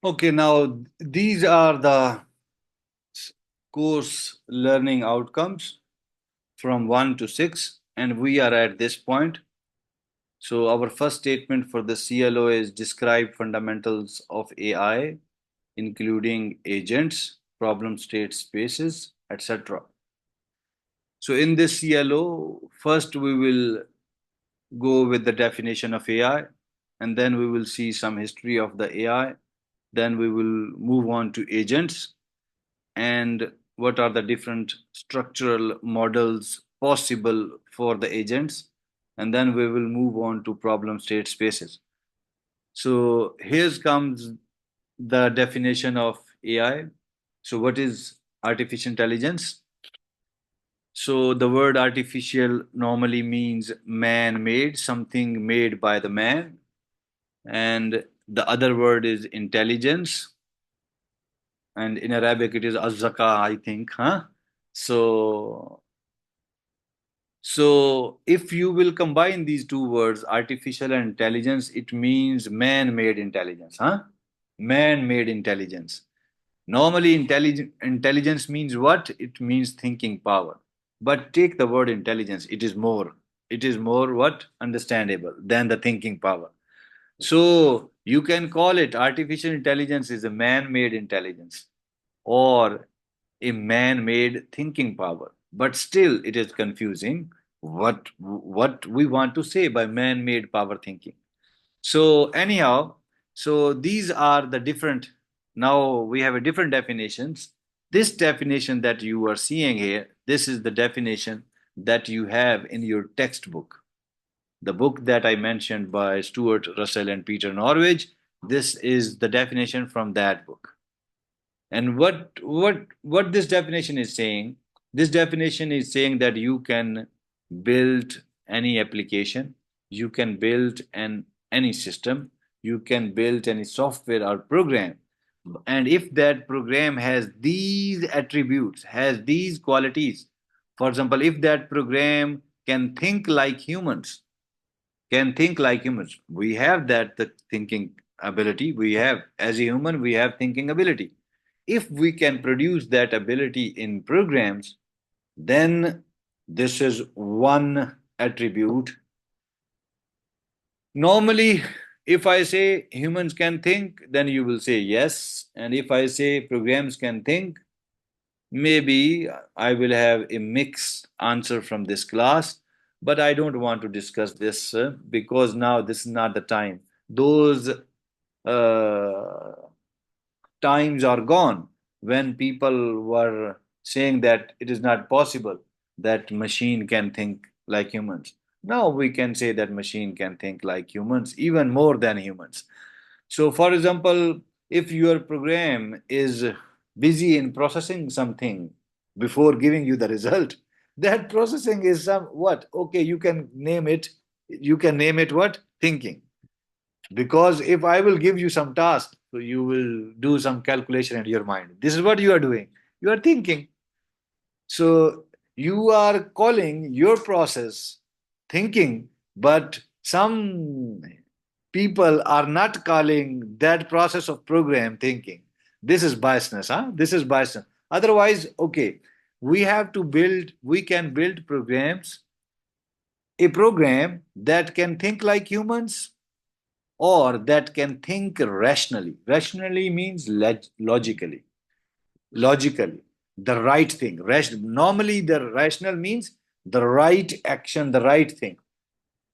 Okay, now these are the course learning outcomes from 1 to 6, and we are at this point. So, our first statement for the CLO is describe fundamentals of AI, including agents, problem state spaces, etc. So, in this CLO, first we will go with the definition of AI, and then we will see some history of the AI. Then we will move on to agents and what are the different structural models possible for the agents. And then we will move on to problem state spaces. So here comes the definition of AI. So, what is artificial intelligence? So, the word artificial normally means man made, something made by the man. And the other word is intelligence. And in Arabic, it is azzaka, I think. Huh? So, so if you will combine these two words, artificial and intelligence, it means man made intelligence. Huh? Man made intelligence. Normally, intelligence means what? It means thinking power. But take the word intelligence, it is more. It is more what? Understandable than the thinking power. So you can call it artificial intelligence is a man made intelligence or a man made thinking power. But still, it is confusing what we want to say by man made power thinking. So anyhow, so these are the different. Now we have a different definitions. This definition that you are seeing here, this is the definition that you have in your textbook. The book that I mentioned by Stuart Russell and Peter Norwich. This is the definition from that book. And what this definition is saying? This definition is saying that you can build any application, you can build any system, you can build any software or program. And if that program has these attributes, has these qualities, for example, if that program can think like humans, we have that the thinking ability. We have, as a human, we have thinking ability. If we can produce that ability in programs, then this is one attribute. Normally, if I say humans can think, then you will say yes. And if I say programs can think, maybe I will have a mixed answer from this class. But I don't want to discuss this because now this is not the time. Those times are gone when people were saying that it is not possible that machine can think like humans. Now we can say that machine can think like humans, even more than humans. So, for example, if your program is busy in processing something before giving you the result, that processing is some what? Okay, you can name it. You can name it what? Thinking. Because if I will give you some task, so you will do some calculation in your mind. This is what you are doing. You are thinking. So you are calling your process thinking, but some people are not calling that process of program thinking. This is biasness, huh? This is biasness. Otherwise, okay, we can build programs, a program that can think like humans or that can think rationally. Rationally means logically. Logically, the right thing. Normally, the rational means the right action, the right thing,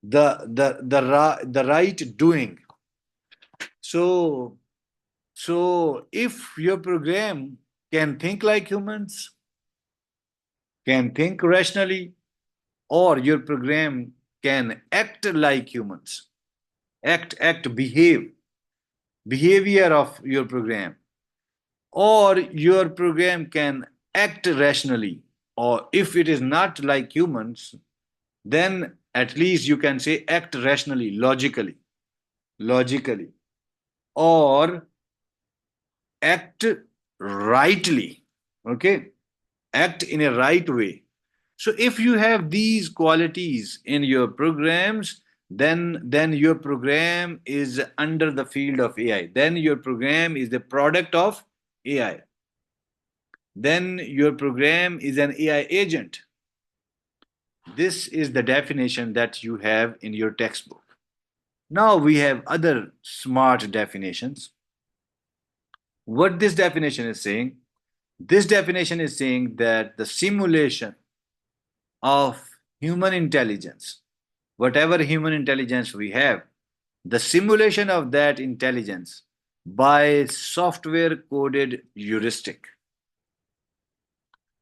the right doing. So, so if your program can think like humans, can think rationally, or your program can act like humans, behave, behavior of your program, or your program can act rationally, or if it is not like humans, then at least you can say act rationally, logically, or act rightly. Okay, act in a right way. So if you have these qualities in your programs, then your program is under the field of AI. Then your program is the product of AI. Then your program is an AI agent. This is the definition that you have in your textbook. Now we have other smart definitions. What this definition is saying? This definition is saying that the simulation of human intelligence, whatever human intelligence we have, the simulation of that intelligence by software coded heuristic.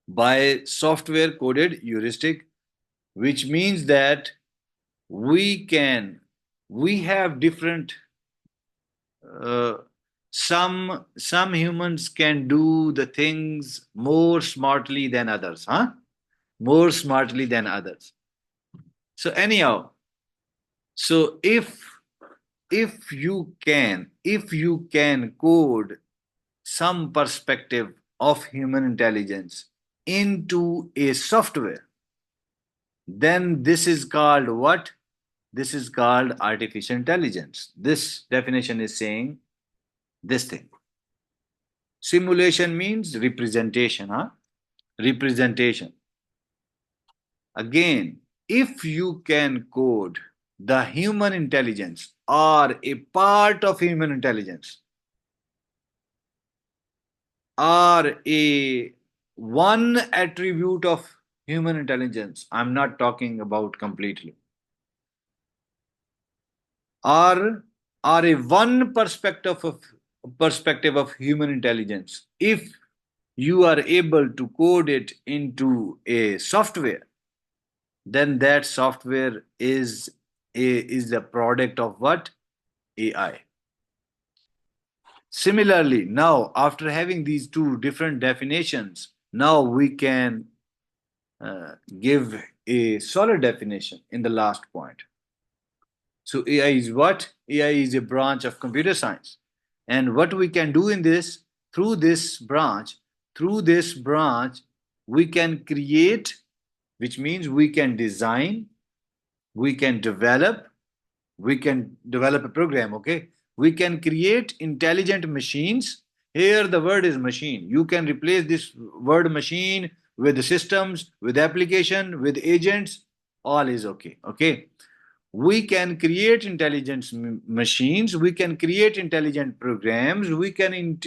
By software coded heuristic, which means that we have different uh, some humans can do the things more smartly than others, huh? More smartly than others. So anyhow, so if you can code some perspective of human intelligence into a software, then this is called what? This is called artificial intelligence. This definition is saying this thing. Simulation means representation, huh? Representation. Again, if you can code the human intelligence or a part of human intelligence or a one attribute of human intelligence, I'm not talking about completely, or a one perspective of human intelligence, if you are able to code it into a software, then that software is the product of what? AI. Similarly, now after having these two different definitions, now we can give a solid definition in the last point. So AI is what? AI is a branch of computer science. And what we can do in this, through this branch, we can create, which means we can design, we can develop a program, okay? We can create intelligent machines. Here the word is machine. You can replace this word machine with systems, with application, with agents, all is okay, okay? We can create intelligent machines, we can create intelligent programs, we can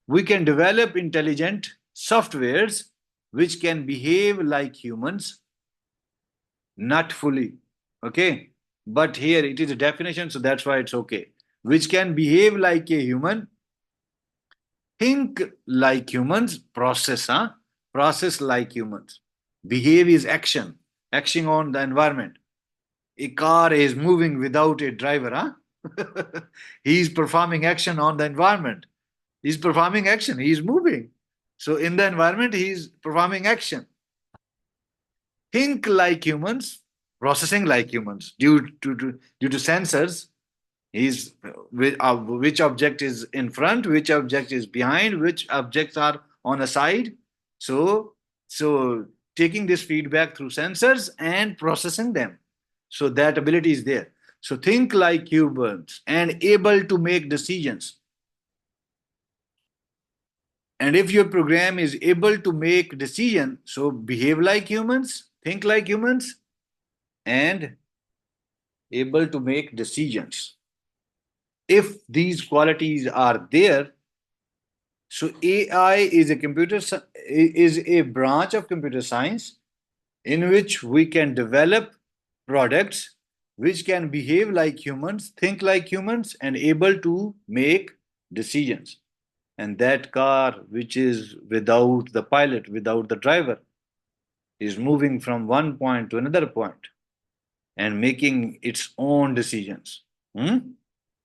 develop intelligent softwares which can behave like humans, not fully, okay, but here it is a definition, so that's why it's okay. Which can behave like a human, think like humans, process like humans. Behave is action, action on the environment. A car is moving without a driver, huh? He's performing action on the environment. He's performing action, he's moving. So in the environment, he's performing action. Think like humans, processing like humans. Due to sensors, he's which object is in front, which object is behind, which objects are on a side. So taking this feedback through sensors and processing them. So that ability is there. So think like humans and able to make decisions. And if your program is able to make decision, so behave like humans, think like humans, and able to make decisions. If these qualities are there, so AI is a branch of computer science in which we can develop products which can behave like humans, think like humans, and able to make decisions. And that car, which is without the pilot, without the driver, is moving from one point to another point and making its own decisions. Hmm?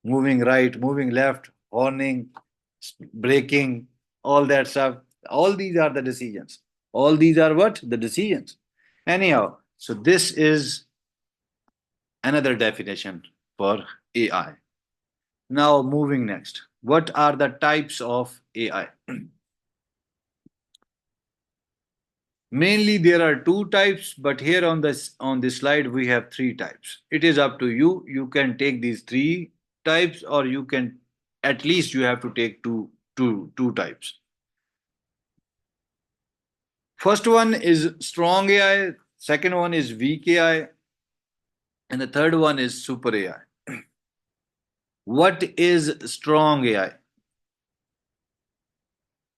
Moving right, moving left, horning, braking, all that stuff. All these are the decisions. All these are what? The decisions. Anyhow, so this is another definition for AI. Now, moving next. What are the types of AI? Mainly there are two types, but here on this slide we have three types. It is up to you. You can take these three types, or you can, at least you have to take two types. First one is strong AI, second one is weak AI, and the third one is super AI. What is strong AI?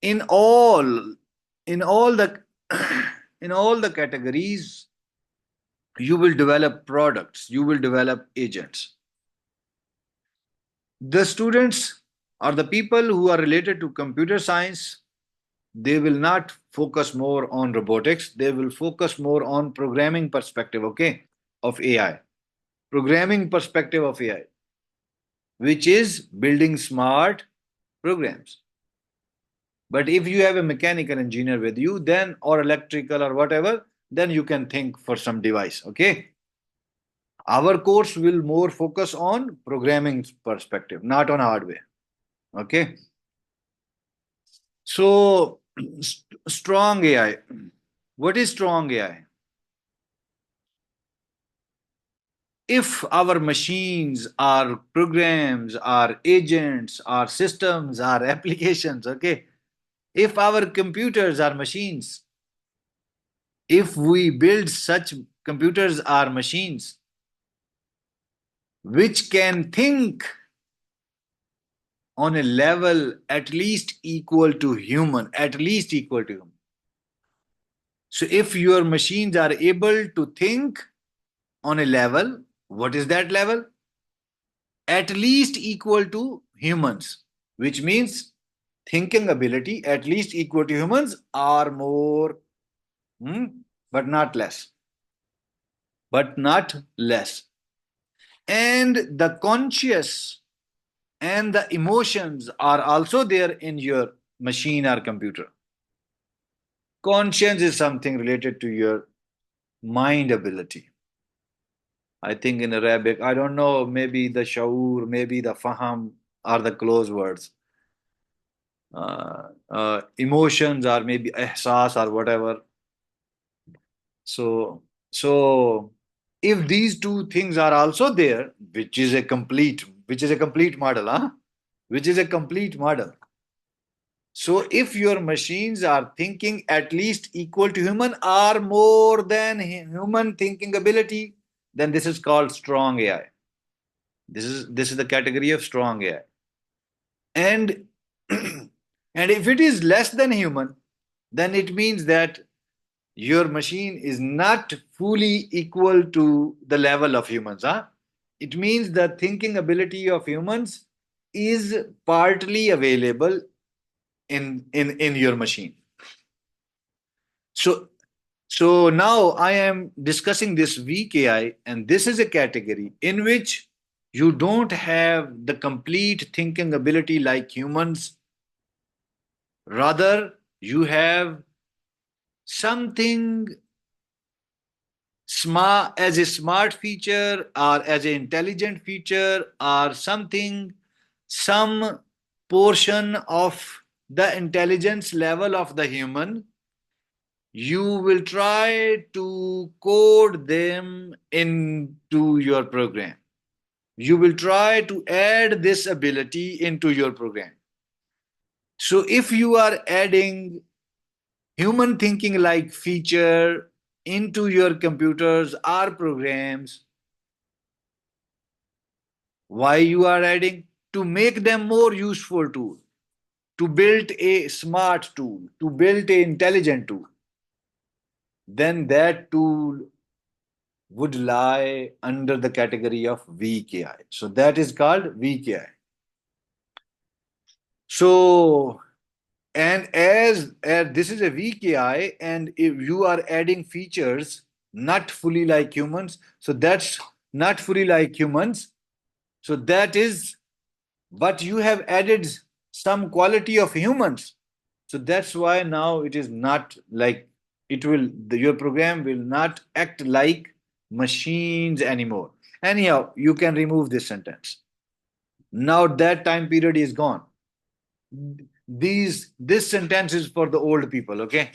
In all in all the in all the categories, you will develop products, you will develop agents. The students or the people who are related to computer science, they will not focus more on robotics, they will focus more on programming perspective, okay, of AI. Programming perspective of AI, which is building smart programs. But if you have a mechanical engineer with you, then, or electrical or whatever, then you can think for some device, okay. Our course will more focus on programming perspective, not on hardware, okay. So strong AI, what is strong AI? If our machines, our programs, our agents, our systems, our applications, okay, if our computers are machines, if we build such computers or machines which can think on a level at least equal to human, at least equal to human. So if your machines are able to think on a level, what is that level? At least equal to humans, which means thinking ability at least equal to humans or more, but not less. But not less. And the conscious and the emotions are also there in your machine or computer. Conscience is something related to your mind ability. I think in Arabic, I don't know, maybe the shaur, maybe the faham are the close words. Emotions or maybe ihsas or whatever. So if these two things are also there, which is a complete model, huh? Which is a complete model. So if your machines are thinking at least equal to human or more than human thinking ability, then this is called strong AI. This is the category of strong AI. And and if it is less than human, then it means that your machine is not fully equal to the level of humans. Huh? It means the thinking ability of humans is partly available in your machine. So so now I am discussing this weak AI, and this is a category in which you don't have the complete thinking ability like humans. Rather, you have something smart as a smart feature or as an intelligent feature or something, some portion of the intelligence level of the human. You will try to code them into your program. You will try to add this ability into your program. So if you are adding human thinking like feature into your computers or programs, why you are adding? To make them more useful tool, to build a smart tool, to build a intelligent tool, then that tool would lie under the category of weak AI. So that is called weak AI. So, and as this is a weak AI, and if you are adding features not fully like humans, so that's not fully like humans. So that is, but you have added some quality of humans. So that's why now it is not like your program will not act like machines anymore. Anyhow, you can remove this sentence. Now that time period is gone. This sentence is for the old people, okay?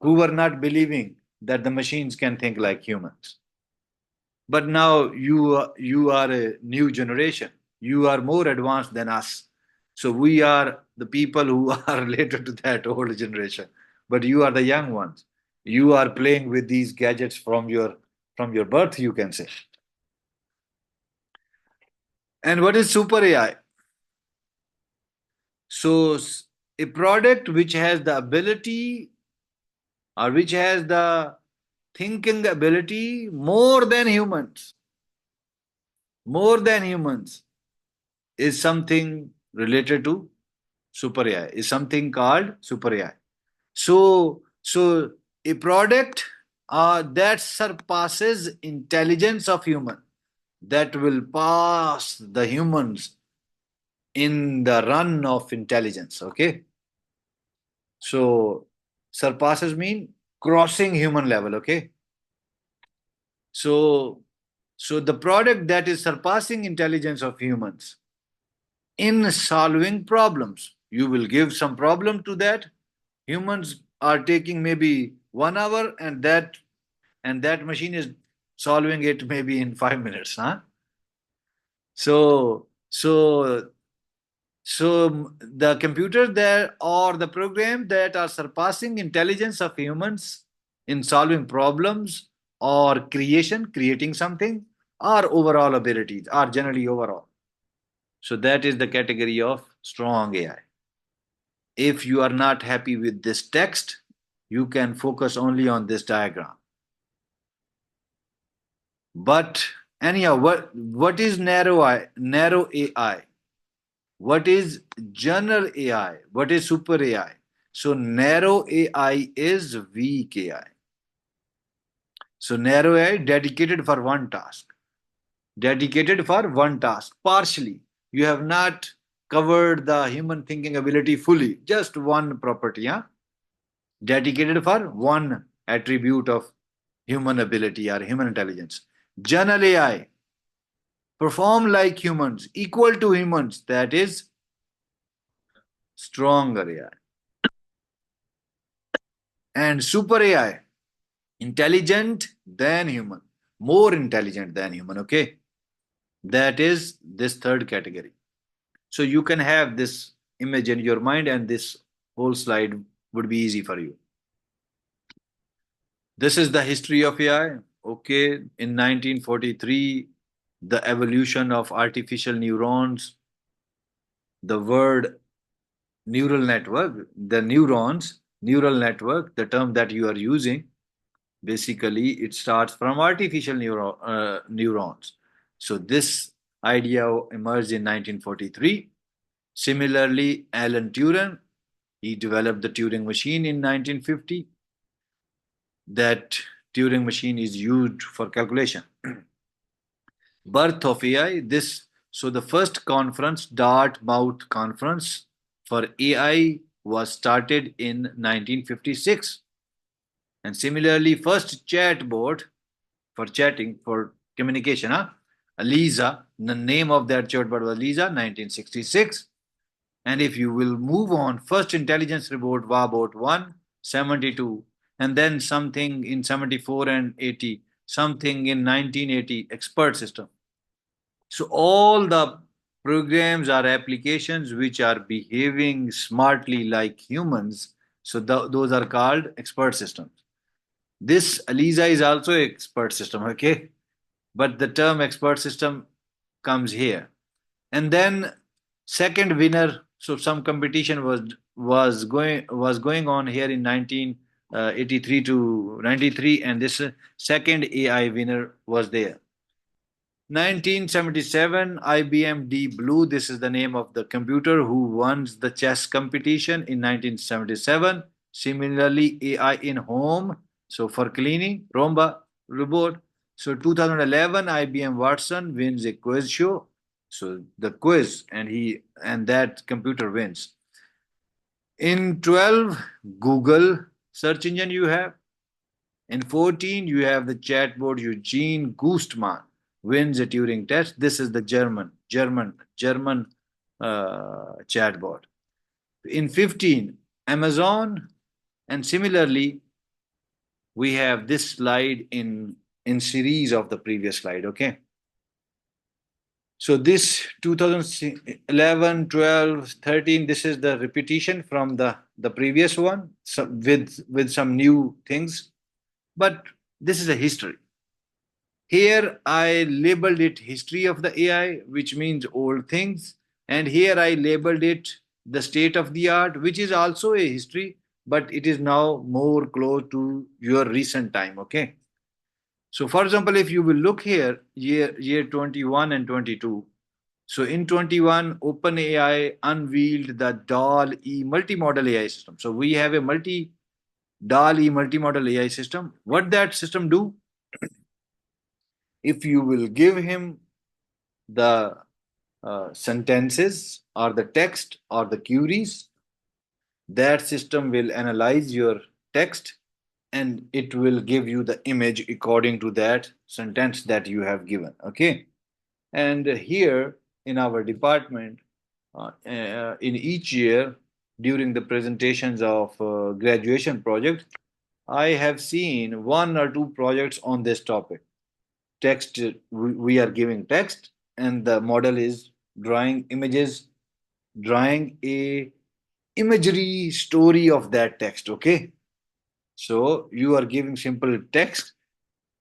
who were not believing that the machines can think like humans. But now you are a new generation. You are more advanced than us. So we are the people who are related to that old generation. But you are the young ones. You are playing with these gadgets from your birth, you can say. And what is super AI? So a product which has the ability or which has the thinking ability more than humans is something related to super AI, is something called super AI. So a product that surpasses intelligence of human, that will pass the humans in the run of intelligence. Okay, so surpasses mean crossing human level. Okay, so so the product that is surpassing intelligence of humans in solving problems. You will give some problem to that. Humans are taking maybe 1 hour, and that machine is solving it maybe in 5 minutes. Huh? So so so the computer there or the program that are surpassing intelligence of humans in solving problems or creating something, or overall abilities, are generally overall. So that is the category of strong AI. If you are not happy with this text, you can focus only on this diagram. But anyhow, what is narrow AI? What is general AI? What is super AI? So narrow AI is weak AI. So narrow AI dedicated for one task. Dedicated for one task. Partially. You have not covered the human thinking ability fully. Just one property, yeah? Dedicated for one attribute of human ability or human intelligence. General AI, perform like humans, equal to humans, that is stronger AI. And super AI, intelligent than human, more intelligent than human, okay? That is this third category. So you can have this image in your mind, and this whole slide would be easy for you. This is the history of AI. Okay, in 1943, the evolution of artificial neurons, the word neural network, the neural network, the term that you are using, basically it starts from artificial neurons. So this idea emerged in 1943. Similarly, Alan Turing, he developed the Turing machine in 1950. That Turing machine is used for calculation. Birth of AI. So the first conference, Dartmouth Conference for AI, was started in 1956. And similarly, first chatbot for chatting, for communication, Lisa, the name of that chatbot was Lisa, 1966. And if you will move on, first intelligence report, Wabot 1, 72, and then something in 74 and 80, something in 1980, expert system. So all the programs or applications which are behaving smartly like humans, so those are called expert systems. This Lisa is also an expert system, okay? But the term expert system comes here. And then second winner, so some competition was going on here in 1983 to 93, and this second AI winner was there. 1977, IBM Deep Blue, this is the name of the computer who won the chess competition in 1977. Similarly, AI in home, so for cleaning, Roomba robot. So 2011, IBM Watson wins a quiz show. So the quiz, and that computer wins. In 12, Google search engine you have. In 14, you have the chatbot Eugene Goostman wins a Turing test. This is the German chatbot. In 15, Amazon, and similarly, we have this slide in series of the previous slide. Okay. So this 2011, 12, 13, this is the repetition from the previous one, so with some new things. But this is a history. Here I labeled it history of the AI, which means old things. And here I labeled it the state of the art, which is also a history, but it is now more close to your recent time. Okay. So for example, if you will look here, year 21 and 22. So in 21, OpenAI unveiled the DAL-E multimodal AI system. So we have a DAL-E multimodal AI system. What that system do? If you will give him the sentences or the text or the queries, that system will analyze your text and it will give you the image according to that sentence that you have given. Okay. And here in our department, in each year during the presentations of graduation projects, I have seen one or two projects on this topic. Text, we are giving text, and the model is drawing images, drawing a imagery story of that text. Okay, so you are giving simple text.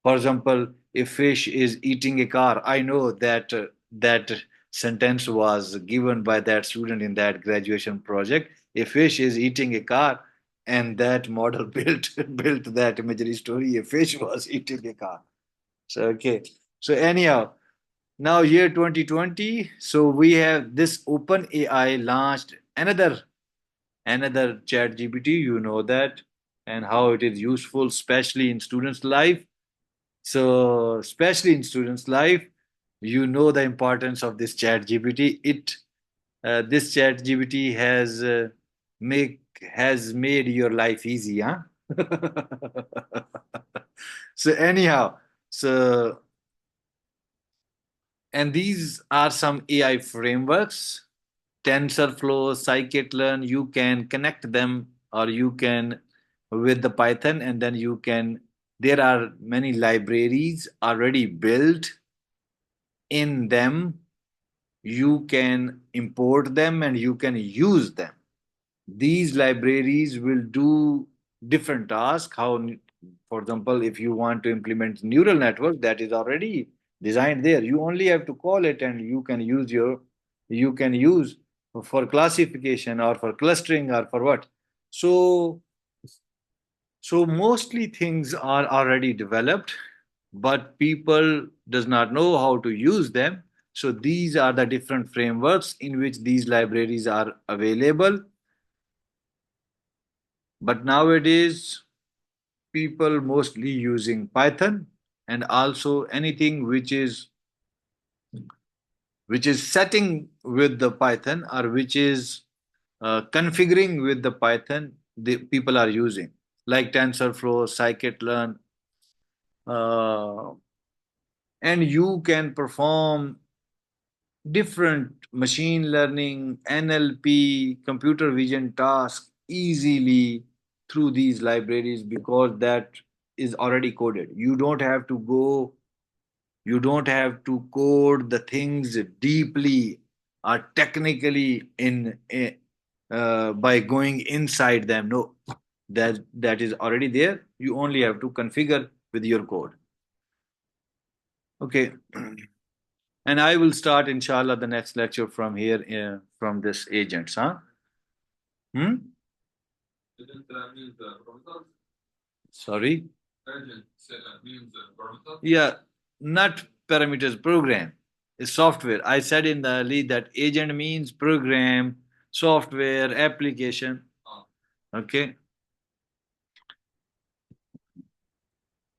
For example, if fish is eating a car, I know that that sentence was given by that student in that graduation project. A fish is eating a car, and that model built that imagery story. A fish was eating a car. So okay. So anyhow, now year 2020. So we have this Open AI launched another chat GPT. You know that, and how it is useful, especially in students' life. So, especially in students' life, you know the importance of this chat GPT. This chat GPT has made your life easy, huh? So anyhow, so and these are some AI frameworks, TensorFlow, Scikit-learn. You can connect them, or you can with the Python, and then you can. There are many libraries already built in them. You can import them and you can use them. These libraries will do different tasks. How, for example, if you want to implement neural network, that is already designed there. You only have to call it, and you can use for classification or for clustering or for what. So mostly things are already developed, but people does not know how to use them. So these are the different frameworks in which these libraries are available. But nowadays, people mostly using Python, and also anything which is setting with the Python, or which is configuring with the Python, the people are using, like TensorFlow, Scikit-learn, uh, and you can perform different machine learning, NLP, computer vision tasks easily through these libraries, because that is already coded. You don't have to code the things deeply or technically by going inside them. No, that is already there. You only have to configure with your code. Okay. And I will start, inshallah, the next lecture from here, from this agents, huh? Hmm? Sorry? Yeah, not parameters, program. It's software. I said in the lead that agent means program, software, application. Okay.